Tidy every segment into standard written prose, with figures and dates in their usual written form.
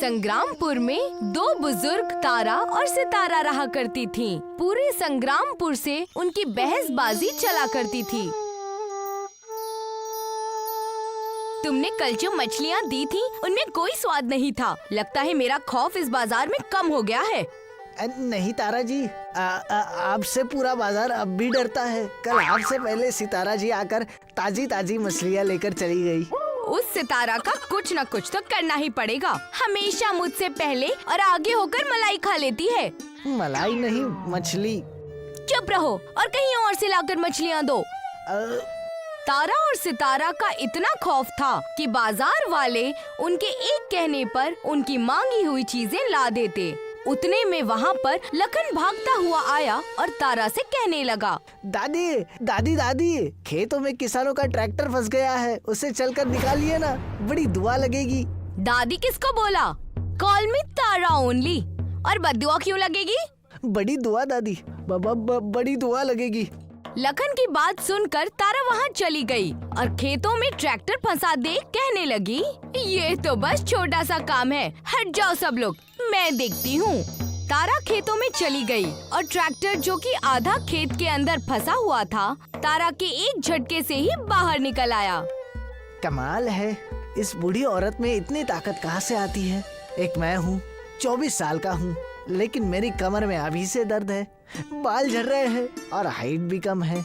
संग्रामपुर में दो बुजुर्ग तारा और सितारा रहा करती थीं। पूरे संग्रामपुर से उनकी बहसबाजी चला करती थी। तुमने कल जो मछलियाँ दी थी उनमें कोई स्वाद नहीं था। लगता है मेरा खौफ इस बाजार में कम हो गया है। नहीं तारा जी, आपसे पूरा बाजार अब भी डरता है। कल आपसे पहले सितारा जी आकर ताजी ताजी मछलियाँ लेकर चली गई। उस सितारा का कुछ न कुछ तो करना ही पड़ेगा। हमेशा मुझसे पहले और आगे होकर मलाई खा लेती है। मलाई नहीं, मछली। चुप रहो और कहीं और से लाकर मछलियाँ दो। तारा और सितारा का इतना खौफ था कि बाजार वाले उनके एक कहने पर उनकी मांगी हुई चीजें ला देते। उतने में वहाँ पर लखन भागता हुआ आया और तारा से कहने लगा, दादी दादी दादी, खेतों में किसानों का ट्रैक्टर फंस गया है, उसे चलकर निकालिए ना, बड़ी दुआ लगेगी। दादी किसको बोला? कॉल मी तारा ओनली। और बद्दुआ क्यों लगेगी? बड़ी दुआ दादी, बड़ी दुआ लगेगी। लखन की बात सुनकर तारा वहाँ चली गई और खेतों में ट्रैक्टर फंसा देख कहने लगी, ये तो बस छोटा सा काम है, हट जाओ सब लोग, मैं देखती हूँ। तारा खेतों में चली गई और ट्रैक्टर जो कि आधा खेत के अंदर फंसा हुआ था, तारा के एक झटके से ही बाहर निकल आया। कमाल है, इस बूढ़ी औरत में इतनी ताकत कहाँ से आती है। एक मैं हूँ, 24 साल का हूँ, लेकिन मेरी कमर में अभी से दर्द है, बाल झड़ रहे हैं और हाइट भी कम है।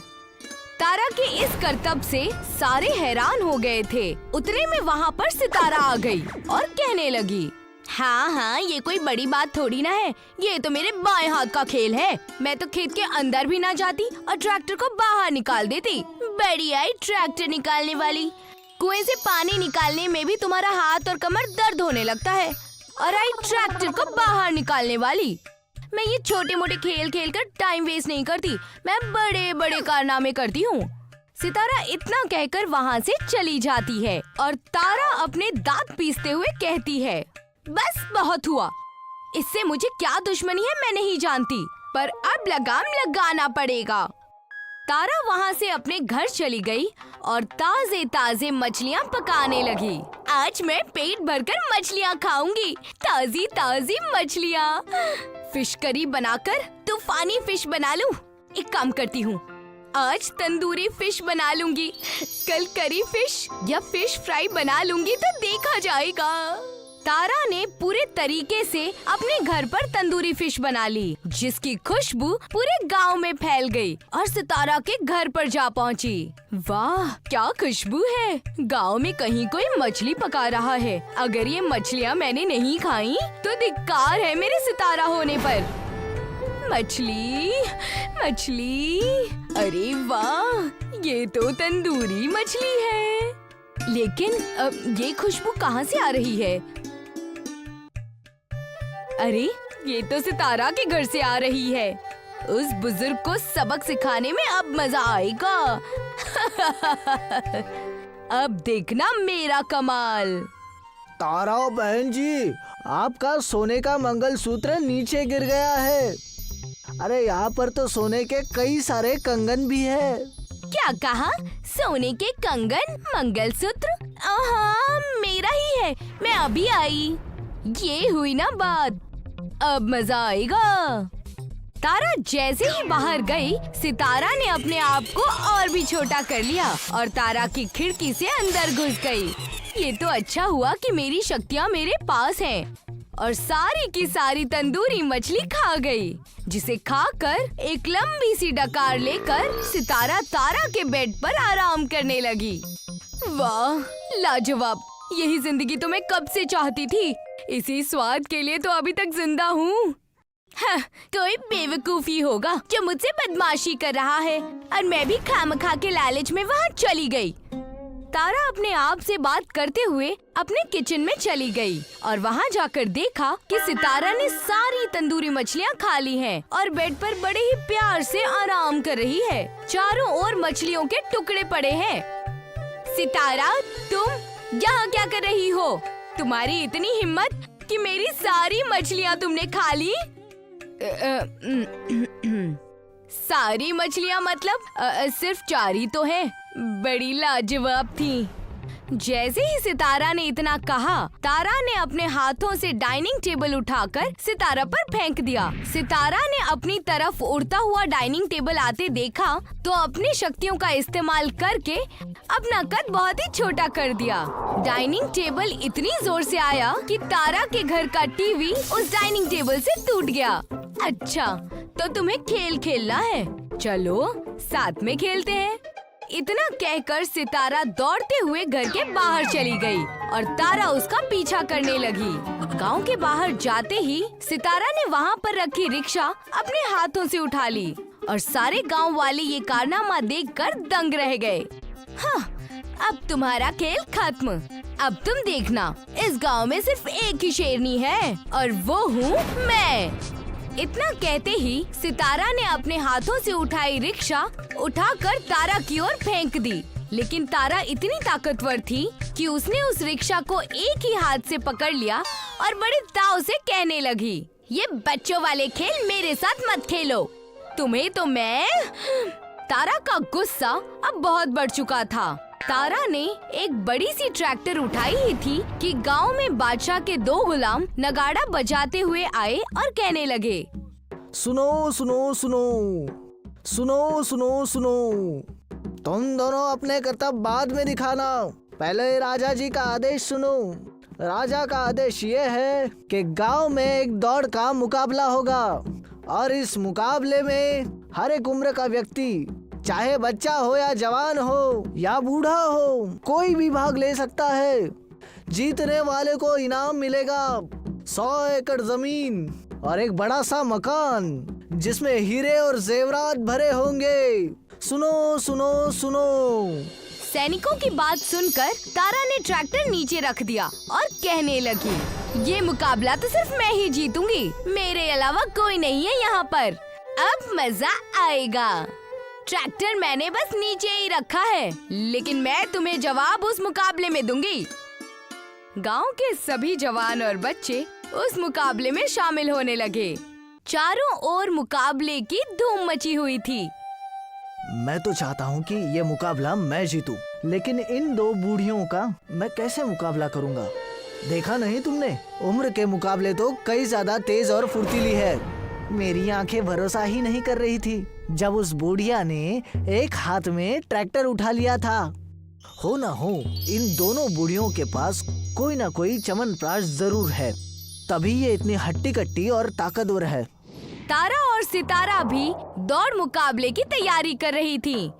तारा के इस करतब से सारे हैरान हो गए थे। उतने में वहाँ पर सितारा आ गई और कहने लगी, हाँ, ये कोई बड़ी बात थोड़ी ना है, ये तो मेरे बाएं हाथ का खेल है। मैं तो खेत के अंदर भी ना जाती और ट्रैक्टर को बाहर निकाल देती। बड़ी आई ट्रैक्टर निकालने वाली। कुएं से पानी निकालने में भी तुम्हारा हाथ और कमर दर्द होने लगता है, और आई ट्रैक्टर को बाहर निकालने वाली। मैं ये छोटे मोटे खेल खेल कर टाइम वेस्ट नहीं करती, मैं बड़े बड़े कारनामे करती हूँ। सितारा इतना कहकर वहाँ से चली जाती है और तारा अपने दांत पीसते हुए कहती है, बस बहुत हुआ, इससे मुझे क्या दुश्मनी है मैं नहीं जानती, पर अब लगाम लगाना पड़ेगा। तारा वहाँ से अपने घर चली गई और ताजे ताजे मछलियाँ पकाने लगी। आज मैं पेट भरकर मछलियाँ खाऊंगी, ताजी ताजी मछलियाँ। फिश करी बनाकर तूफानी फिश बना लूं। एक काम करती हूँ, आज तंदूरी फिश बना लूंगी, कल करी फिश या फिश फ्राई बना लूंगी तो देखा जाएगा। तारा ने पूरे तरीके से अपने घर पर तंदूरी फिश बना ली, जिसकी खुशबू पूरे गांव में फैल गई और सितारा के घर पर जा पहुंची। वाह, क्या खुशबू है! गांव में कहीं कोई मछली पका रहा है। अगर ये मछलियाँ मैंने नहीं खाई तो धिक्कार है मेरे सितारा होने पर। मछली, मछली, अरे वाह, ये तो तंदूरी मछली है। लेकिन ये खुशबू कहाँ से आ रही है? अरे, ये तो सितारा के घर से आ रही है। उस बुजुर्ग को सबक सिखाने में अब मजा आएगा। अब देखना मेरा कमाल। तारा बहन जी, आपका सोने का मंगलसूत्र नीचे गिर गया है। अरे यहाँ पर तो सोने के कई सारे कंगन भी है। क्या कहा? सोने के कंगन, मंगलसूत्र? हाँ, मेरा ही है, मैं अभी आई। ये हुई ना बात, अब मजा आएगा। तारा जैसे ही बाहर गई, सितारा ने अपने आप को और भी छोटा कर लिया और तारा की खिड़की से अंदर घुस गई। ये तो अच्छा हुआ कि मेरी शक्तियाँ मेरे पास हैं और सारी की सारी तंदूरी मछली खा गई, जिसे खाकर एक लंबी सी डकार लेकर सितारा तारा के बेड पर आराम करने लगी। वाह, लाजवाब! यही जिंदगी तो मैं कब से चाहती थी। इसी स्वाद के लिए तो अभी तक जिंदा हूँ। हाँ, कोई बेवकूफी होगा जो मुझसे बदमाशी कर रहा है और मैं भी खामखा के लालच में वहाँ चली गई। तारा अपने आप से बात करते हुए अपने किचन में चली गई और वहाँ जाकर देखा कि सितारा ने सारी तंदूरी मछलियाँ खा ली हैं और बेड पर बड़े ही प्यार से आराम कर रही है। चारों ओर मछलियों के टुकड़े पड़े हैं। सितारा, तुम यहाँ क्या कर रही हो? तुम्हारी इतनी हिम्मत कि मेरी सारी मछलियाँ तुमने खा ली? सारी मछलियाँ मतलब सिर्फ 4 ही तो हैं। बड़ी लाजवाब थी। जैसे ही सितारा ने इतना कहा, तारा ने अपने हाथों से डाइनिंग टेबल उठाकर सितारा पर फेंक दिया। सितारा ने अपनी तरफ उड़ता हुआ डाइनिंग टेबल आते देखा तो अपनी शक्तियों का इस्तेमाल करके अपना कद बहुत ही छोटा कर दिया। डाइनिंग टेबल इतनी जोर से आया कि तारा के घर का टीवी उस डाइनिंग टेबल से टूट गया। अच्छा, तो तुम्हें खेल खेलना है? चलो साथ में खेलते हैं। इतना कहकर सितारा दौड़ते हुए घर के बाहर चली गई और तारा उसका पीछा करने लगी। गांव के बाहर जाते ही सितारा ने वहां पर रखी रिक्शा अपने हाथों से उठा ली और सारे गांव वाले ये कारनामा देखकर दंग रह गए। हाँ, अब तुम्हारा खेल खत्म। अब तुम देखना, इस गांव में सिर्फ एक ही शेरनी है और वो हूँ मैं। इतना कहते ही सितारा ने अपने हाथों से उठाई रिक्शा उठाकर तारा की ओर फेंक दी। लेकिन तारा इतनी ताकतवर थी कि उसने उस रिक्शा को एक ही हाथ से पकड़ लिया और बड़े ताव से कहने लगी, ये बच्चों वाले खेल मेरे साथ मत खेलो, तुम्हें तो मैं। तारा का गुस्सा अब बहुत बढ़ चुका था। तारा ने एक बड़ी सी ट्रैक्टर उठाई ही थी कि गांव में बादशाह के 2 गुलाम नगाड़ा बजाते हुए आए और कहने लगे, सुनो सुनो सुनो सुनो सुनो सुनो, तुम दोनों अपने कर्तव्य बाद में दिखाना, पहले राजा जी का आदेश सुनो। राजा का आदेश ये है कि गांव में एक दौड़ का मुकाबला होगा और इस मुकाबले में हर एक उम्र का व्यक्ति, चाहे बच्चा हो या जवान हो या बूढ़ा हो, कोई भी भाग ले सकता है। जीतने वाले को इनाम मिलेगा 100 एकड़ जमीन और एक बड़ा सा मकान जिसमें हीरे और जेवरात भरे होंगे। सुनो सुनो सुनो। सैनिकों की बात सुनकर तारा ने ट्रैक्टर नीचे रख दिया और कहने लगी, ये मुकाबला तो सिर्फ मैं ही जीतूंगी, मेरे अलावा कोई नहीं है यहाँ पर। अब मजा आएगा। ट्रैक्टर मैंने बस नीचे ही रखा है, लेकिन मैं तुम्हें जवाब उस मुकाबले में दूंगी। गांव के सभी जवान और बच्चे उस मुकाबले में शामिल होने लगे। चारों ओर मुकाबले की धूम मची हुई थी। मैं तो चाहता हूँ कि ये मुकाबला मैं जीतूं, लेकिन इन 2 बूढ़ियों का मैं कैसे मुकाबला करूँगा? देखा नहीं तुमने, उम्र के मुकाबले तो कई ज्यादा तेज और फुर्तीली है। मेरी आंखें भरोसा ही नहीं कर रही थी जब उस बुढ़िया ने एक हाथ में ट्रैक्टर उठा लिया था। हो ना हो, इन दोनों बूढ़ियों के पास कोई ना कोई चमनप्राश जरूर है, तभी ये इतनी हट्टी कट्टी और ताकतवर है। तारा और सितारा भी दौड़ मुकाबले की तैयारी कर रही थी।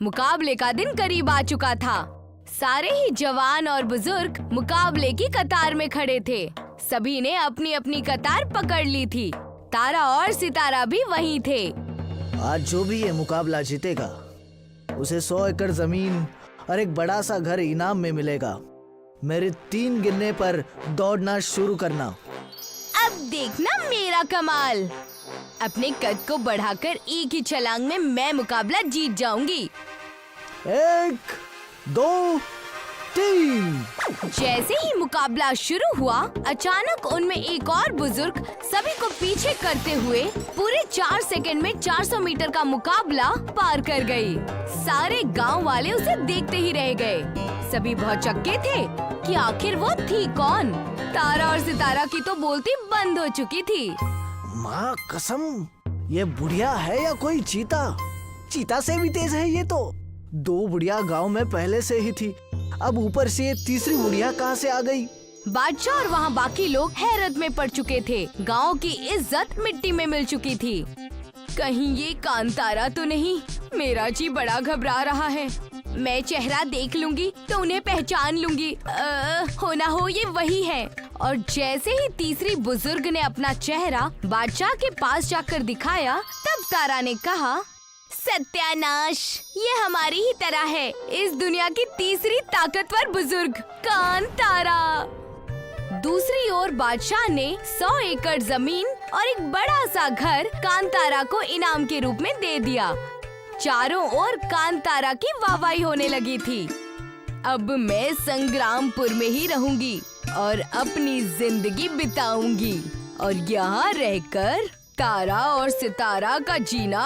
मुकाबले का दिन करीब आ चुका था। सारे ही जवान और बुजुर्ग मुकाबले की कतार में खड़े थे। सभी ने अपनी अपनी कतार पकड़ ली थी। तारा और सितारा भी वहीं थे। आज जो भी ये मुकाबला जीतेगा उसे 100 एकड़ जमीन और एक बड़ा सा घर इनाम में मिलेगा। मेरे 3 गिनने पर दौड़ना शुरू करना। अब देखना मेरा कमाल। अपने कद को बढ़ाकर एक ही छलांग में मैं मुकाबला जीत जाऊंगी। 1 2 3। जैसे ही मुकाबला शुरू हुआ, अचानक उनमें एक और बुजुर्ग सभी को पीछे करते हुए पूरे 4 सेकंड में 400 मीटर का मुकाबला पार कर गई। सारे गांव वाले उसे देखते ही रह गए। सभी बहुत चक्के थे कि आखिर वो थी कौन। तारा और सितारा की तो बोलती बंद हो चुकी थी। माँ कसम, ये बुढ़िया है या कोई चीता? चीता से भी तेज है ये तो। 2 बुढ़िया गांव में पहले से ही थी, अब ऊपर से ये तीसरी बुढ़िया कहाँ से आ गई? बादशाह और वहाँ बाकी लोग हैरत में पड़ चुके थे। गांव की इज्जत मिट्टी में मिल चुकी थी। कहीं ये कांतारा तो नहीं? मेरा जी बड़ा घबरा रहा है। मैं चेहरा देख लूंगी तो उन्हें पहचान लूंगी। हो ना हो ये वही है। और जैसे ही तीसरी बुजुर्ग ने अपना चेहरा बादशाह के पास जाकर दिखाया, तब तारा ने कहा, सत्यानाश, ये हमारी ही तरह है, इस दुनिया की तीसरी ताकतवर बुजुर्ग कांतारा। दूसरी ओर बादशाह ने 100 एकड़ जमीन और एक बड़ा सा घर कांतारा को इनाम के रूप में दे दिया। चारों ओर कांतारा की वाहवाही होने लगी थी। अब मैं संग्रामपुर में ही रहूंगी और अपनी जिंदगी बिताऊंगी और यहाँ रहकर तारा और सितारा का जीना